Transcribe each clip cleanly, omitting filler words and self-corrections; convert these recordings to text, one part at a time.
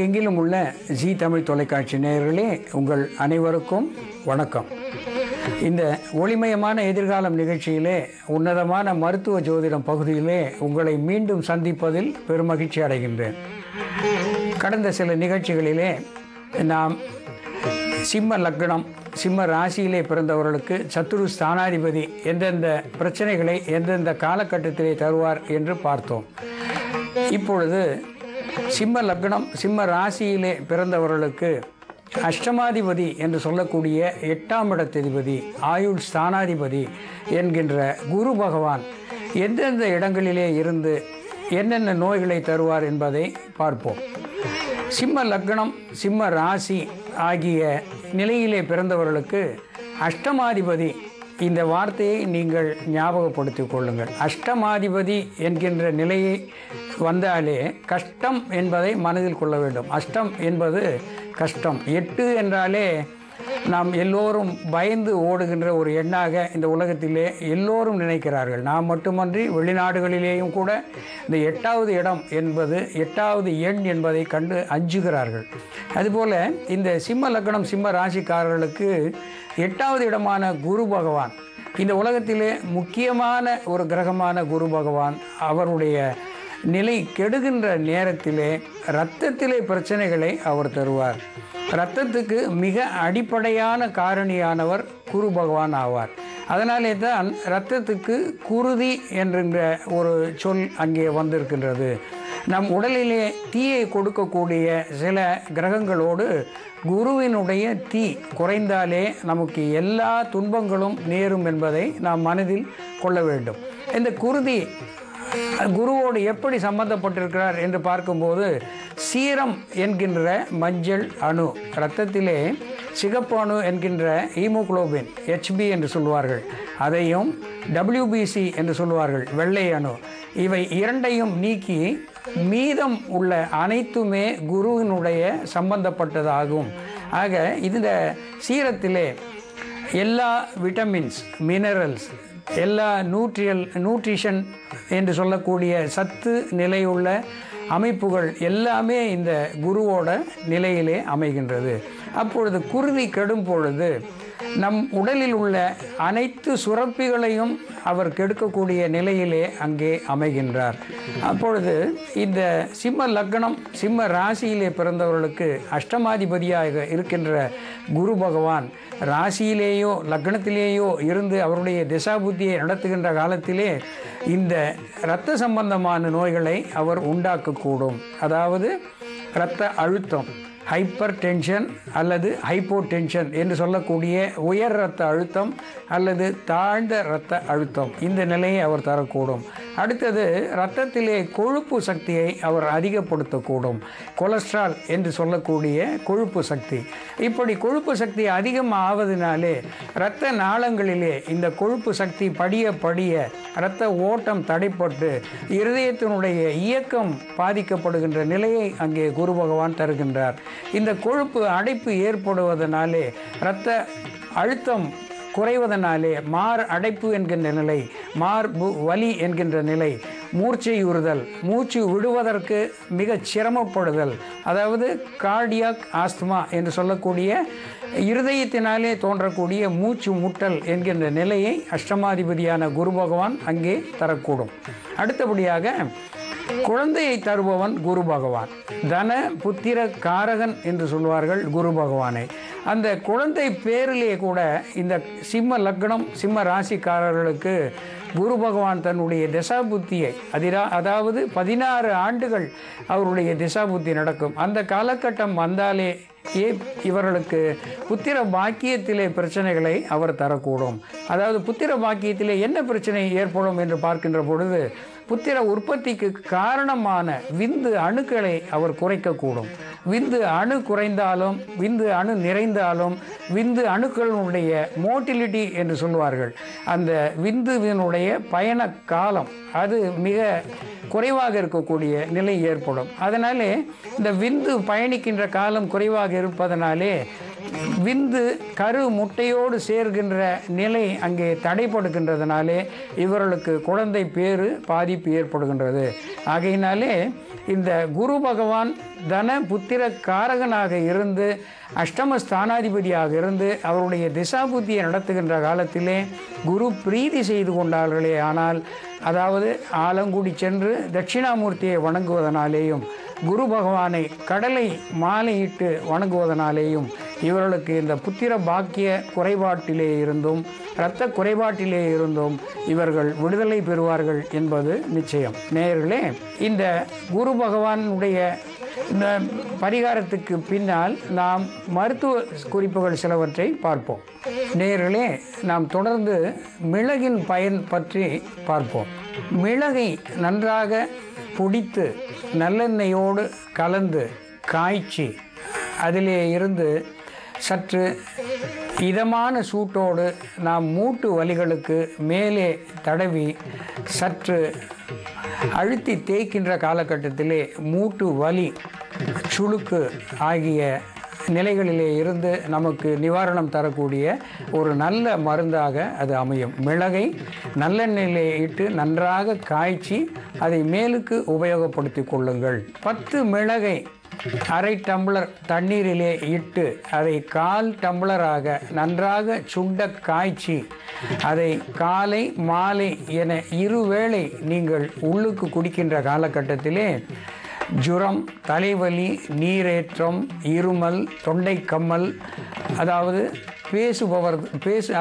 உலகெங்கிலும் உள்ள ஜி தமிழ் தொலைக்காட்சி நேயர்களே, உங்கள் அனைவருக்கும் வணக்கம். இந்த ஒளிமயமான எதிர்காலம் நிகழ்ச்சியிலே உன்னதமான மருத்துவ ஜோதிடம் பகுதியிலே உங்களை மீண்டும் சந்திப்பதில் பெருமகிழ்ச்சி அடைகின்றேன். கடந்த சில நிகழ்ச்சிகளிலே நாம் சிம்ம லக்னம், சிம்ம ராசியிலே பிறந்தவர்களுக்கு சத்துரு ஸ்தானாதிபதி எந்தெந்த பிரச்சனைகளை எந்தெந்த காலகட்டத்திலே தருவார் என்று பார்த்தோம். இப்பொழுது சிம்ம லக்னம், சிம்ம ராசியிலே பிறந்தவர்களுக்கு அஷ்டமாதிபதி என்று சொல்லக்கூடிய 8ஆம் இடத்ததிபதி, ஆயுள் ஸ்தானாதிபதி என்கின்ற குரு பகவான் எந்தெந்த இடங்களிலே இருந்து என்னென்ன நோய்களை தருவார் என்பதை பார்ப்போம். சிம்ம லக்னம், சிம்ம ராசி ஆகிய நிலையிலே பிறந்தவர்களுக்கு அஷ்டமாதிபதி, இந்த வார்த்தையை நீங்கள் ஞாபகப்படுத்திக் கொள்ளுங்கள். அஷ்டமாதிபதி என்கின்ற நிலையை வந்தாலே கஷ்டம் என்பதை மனதில் கொள்ள வேண்டும். அஷ்டம் என்பது கஷ்டம். 8 என்றாலே நாம் எல்லோரும் பயந்து ஓடுகின்ற ஒரு எண்ணாக இந்த உலகத்திலே எல்லோரும் நினைக்கிறார்கள். நாம் மட்டுமன்றி வெளிநாடுகளிலேயும் கூட இந்த 8வது இடம் என்பது 8வது எண் என்பதை கண்டு அஞ்சுகிறார்கள். அதுபோல் இந்த சிம்ம லக்னம், சிம்ம ராசிக்காரர்களுக்கு 8வது இடமான குரு பகவான், இந்த உலகத்திலே முக்கியமான ஒரு கிரகமான குரு பகவான் அவருடைய நிலை கெடுகின்ற நேரத்திலே இரத்தத்திலே பிரச்சனைகளை அவர் தருவார். இரத்தத்துக்கு மிக அடிப்படையான காரணியானவர் குரு பகவான் ஆவார். அதனாலே தான் இரத்தத்துக்கு குருதி என்கின்ற ஒரு சொல் அங்கே வந்திருக்கின்றது. நம் உடலிலே தீயை கொடுக்கக்கூடிய சில கிரகங்களோடு குருவினுடைய தீ குறைந்தாலே நமக்கு எல்லா துன்பங்களும் நேரும் என்பதை நாம் மனதில் கொள்ள வேண்டும். இந்த குருதி குருவோடு எப்படி சம்பந்தப்பட்டிருக்கிறார் என்று பார்க்கும்போது, சீரம் என்கின்ற மஞ்சள் அணு, இரத்தத்திலே சிகப்பு அணு என்கின்ற ஹீமோகுளோபின் HB என்று சொல்வார்கள், அதையும் WBC என்று சொல்வார்கள், வெள்ளை அணு, இவை இரண்டையும் நீக்கி மீதம் உள்ள அனைத்துமே குருவினுடைய சம்பந்தப்பட்டதாகும். ஆக இந்த சீரத்திலே எல்லா விட்டமின்ஸ், மினரல்ஸ், எல்லா நியூட்ரிஷன் என்று சொல்லக்கூடிய சத்து நிலையுள்ள அமைப்புகள் எல்லாமே இந்த குருவோட நிலையிலே அமைகின்றது. அப்பொழுது குருதி கெடும் பொழுது நம் உடலில் உள்ள அனைத்து சுரப்பிகளையும் அவர் கெடுக்கக்கூடிய நிலையிலே அங்கே அமைகின்றார். அப்பொழுது இந்த சிம்ம லக்னம், சிம்ம ராசியிலே பிறந்தவர்களுக்கு அஷ்டமாதிபதியாக இருக்கின்ற குரு பகவான் ராசியிலேயோ லக்னத்திலேயோ இருந்து அவருடைய திசாபுத்தியை நடத்துகின்ற காலத்திலே இந்த இரத்த சம்பந்தமான நோய்களை அவர் உண்டாக்கக்கூடும். அதாவது இரத்த அழுத்தம், ஹைப்பர் டென்ஷன் அல்லது ஹைப்போ டென்ஷன் என்று சொல்லக்கூடிய உயர் இரத்த அழுத்தம் அல்லது தாழ்ந்த இரத்த அழுத்தம், இந்த நிலையை அவர் தரக்கூடும். அடுத்தது இரத்தத்திலே கொழுப்பு சக்தியை அவர் அதிகப்படுத்தக்கூடும். கொலஸ்ட்ரால் என்று சொல்லக்கூடிய கொழுப்பு சக்தி. இப்படி கொழுப்பு சக்தி அதிகம் ஆவதனாலே இரத்த நாளங்களிலே இந்த கொழுப்பு சக்தி படிய படிய இரத்த ஓட்டம் தடைப்பட்டு இருதயத்தினுடைய இயக்கம் பாதிக்கப்படுகின்ற நிலையை அங்கே குரு பகவான் தருகின்றார். இந்த கொழுப்பு அடைப்பு ஏற்படுவதனாலே இரத்த அழுத்தம் குறைவதனாலே மார் அடைப்பு என்கின்ற நிலை, மார்பு வலி என்கின்ற நிலை, மூர்ச்சையுறுதல், மூச்சு விடுவதற்கு மிக சிரமப்படுதல், அதாவது கார்டியாக் ஆஸ்துமா என்று சொல்லக்கூடிய இருதயத்தினாலே தோன்றக்கூடிய மூச்சு முட்டல் என்கின்ற நிலையை அஷ்டமாதிபதியான குரு பகவான் அங்கே தரக்கூடும். அடுத்தபடியாக குழந்தையை தருபவன் குரு பகவான், தன புத்திர காரகன் என்று சொல்வார்கள் குரு பகவானை. அந்த குழந்தை பேரிலே கூட இந்த சிம்ம லக்னம், சிம்ம ராசிக்காரர்களுக்கு குரு பகவான் தன்னுடைய திசாபுத்தியை அதாவது 16 ஆண்டுகள் அவருடைய திசாபுத்தி நடக்கும். அந்த காலகட்டம் வந்தாலே இவர்களுக்கு புத்திர பாக்கியத்திலே பிரச்சனைகளை அவர் தரக்கூடும். அதாவது புத்திர பாக்கியத்திலே என்ன பிரச்சனை ஏற்படும் என்று பார்க்கின்ற பொழுது, புத்திர உற்பத்திக்கு காரணமான விந்து அணுக்களை அவர் குறைக்கக்கூடும். விந்து அணு குறைந்தாலும், விந்து அணு நிறைந்தாலும், விந்து அணுக்களுடைய மோட்டிலிட்டி என்று சொல்வார்கள், அந்த விந்துவினுடைய பயண காலம் அது மிக குறைவாக இருக்கக்கூடிய நிலை ஏற்படும். அதனாலே இந்த விந்து பயணிக்கின்ற காலம் குறைவாக இருப்பதனாலே விந்து கரு முட்டையோடு சேர்கின்ற நிலை அங்கே தடைப்படுகின்றதுனாலே இவர்களுக்கு குழந்தை பேறு பாதிப்பு ஏற்படுகின்றது. ஆகையினாலே இந்த குரு பகவான் தன புத்திர காரகனாக இருந்து அஷ்டம ஸ்தானாதிபதியாக இருந்து அவருடைய திசா புத்தியை நடத்துகின்ற காலத்திலே குரு பிரீதி செய்து கொண்டார்களே ஆனால், அதாவது ஆலங்குடி சென்று தட்சிணாமூர்த்தியை வணங்குவதனாலேயும் குரு பகவானை கடலை மாலையிட்டு வணங்குவதனாலேயும் இவர்களுக்கு இந்த புத்திர பாக்கிய குறைபாட்டிலே இருந்தும் இரத்த குறைபாட்டிலே இருந்தும் இவர்கள் விடுதலை பெறுவார்கள் என்பது நிச்சயம். நேயர்களே, இந்த குரு பகவானுடைய இந்த பரிகாரத்துக்கு பின்னால் நாம் மருத்துவ குறிப்புகள் சிலவற்றை பார்ப்போம். நேயர்களே, நாம் தொடர்ந்து மிளகின் பயன் பற்றி பார்ப்போம். மிளகை நன்றாக பொடித்து நல்லெண்ணெயோடு கலந்து காய்ச்சி அதிலே இருந்து சற்று இதமான சூட்டோடு நாம் மூட்டு வலிகளுக்கு மேலே தடவி சற்று அழுத்தி தேய்க்கின்ற காலகட்டத்திலே மூட்டு வலி, சுளுக்கு ஆகிய நிலைகளிலே இருந்து நமக்கு நிவாரணம் தரக்கூடிய ஒரு நல்ல மருந்தாக அது அமையும். மிளகை நல்லெண்ணெயிலே இட்டு நன்றாக காய்ச்சி அதை மேலுக்கு உபயோகப்படுத்தி கொள்ளுங்கள். 10 மிளகை அரை டம்ளர் தண்ணீரிலே இட்டு அதை 1/4 டம்ளராக நன்றாக சுண்ட காய்ச்சி அதை காலை மாலை என இருவேளை நீங்கள் உள்ளுக்கு குடிக்கின்ற காலகட்டத்திலே ஜுரம், தலைவலி, நீரேற்றம், இருமல், தொண்டை கம்மல், அதாவது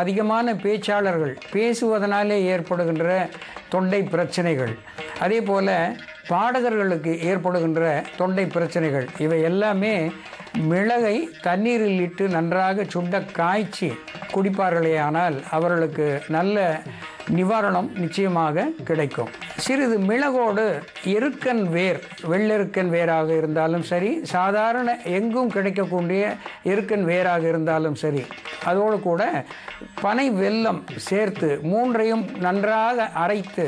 அதிகமான பேச்சாளர்கள் பேசுவதனாலே ஏற்படுகின்ற தொண்டை பிரச்சனைகள், அதே போல் பாடகர்களுக்கு ஏற்படுகின்ற தொண்டை பிரச்சனைகள், இவை எல்லாமே மிளகை தண்ணீரில் இட்டு நன்றாக சுண்ட காய்ச்சி குடிப்பார்களே ஆனால் அவர்களுக்கு நல்ல நிவாரணம் நிச்சயமாக கிடைக்கும். சிறிது மிளகோடு எருக்கன் வேர், வெள்ளெருக்கன் வேராக இருந்தாலும் சரி, சாதாரண எங்கும் கிடைக்கக்கூடிய எருக்கன் வேராக இருந்தாலும் சரி, அதோடு கூட பனை வெல்லம் சேர்த்து 3ஐயும் நன்றாக அரைத்து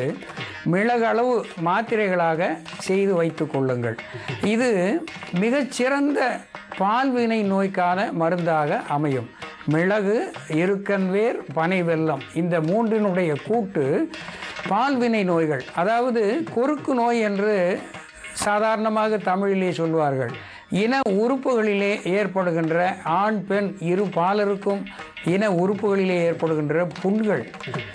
மிளகளவு மாத்திரைகளாக செய்து வைத்து கொள்ளுங்கள். இது மிகச்சிறந்த பால்வினை நோய்க்கான மருந்தாக அமையும். மிளகு, எருக்கன்வேர், பனை வெல்லம் இந்த 3னுடைய கூட்டு பால்வினை நோய்கள், அதாவது கொருக்கு நோய் என்று சாதாரணமாக தமிழிலே சொல்வார்கள். இன உறுப்புகளிலே ஏற்படுகின்ற ஆண் பெண் இரு பாலருக்கும் இன உறுப்புகளிலே ஏற்படுகின்ற புண்கள்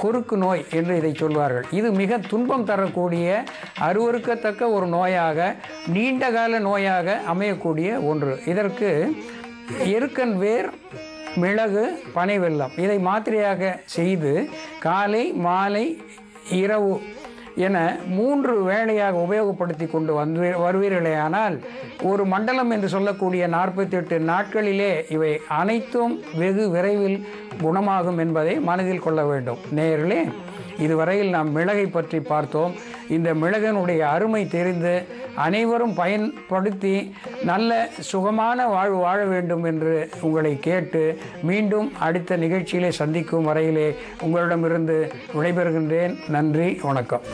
கொருக்கு நோய் என்று இதை சொல்வார்கள். இது மிக துன்பம் தரக்கூடிய அருவருக்கத்தக்க ஒரு நோயாக, நீண்டகால நோயாக அமையக்கூடிய ஒன்று. இதற்கு எருக்கன் வேர், மிளகு, பனை வெல்லம் இதை மாத்திரையாக செய்து காலை மாலை இரவு என 3 வேளையாக உபயோகப்படுத்தி கொண்டு வருவீர்களேயானால் ஒரு மண்டலம் என்று சொல்லக்கூடிய 48 நாட்களிலே இவை அனைத்தும் வெகு விரைவில் குணமாகும் என்பதை மனதில் கொள்ள வேண்டும். நேயர்களே, இதுவரையில் நாம் மிளகை பற்றி பார்த்தோம். இந்த மிளகனுடைய அருமை தெரிந்து அனைவரும் பயன்படுத்தி நல்ல சுகமான வாழ்வு வாழ வேண்டும் என்று உங்களை கேட்டு மீண்டும் அடுத்த நிகழ்ச்சியிலே சந்திக்கும் வரையிலே உங்களிடமிருந்து விடைபெறுகின்றேன். நன்றி, வணக்கம்.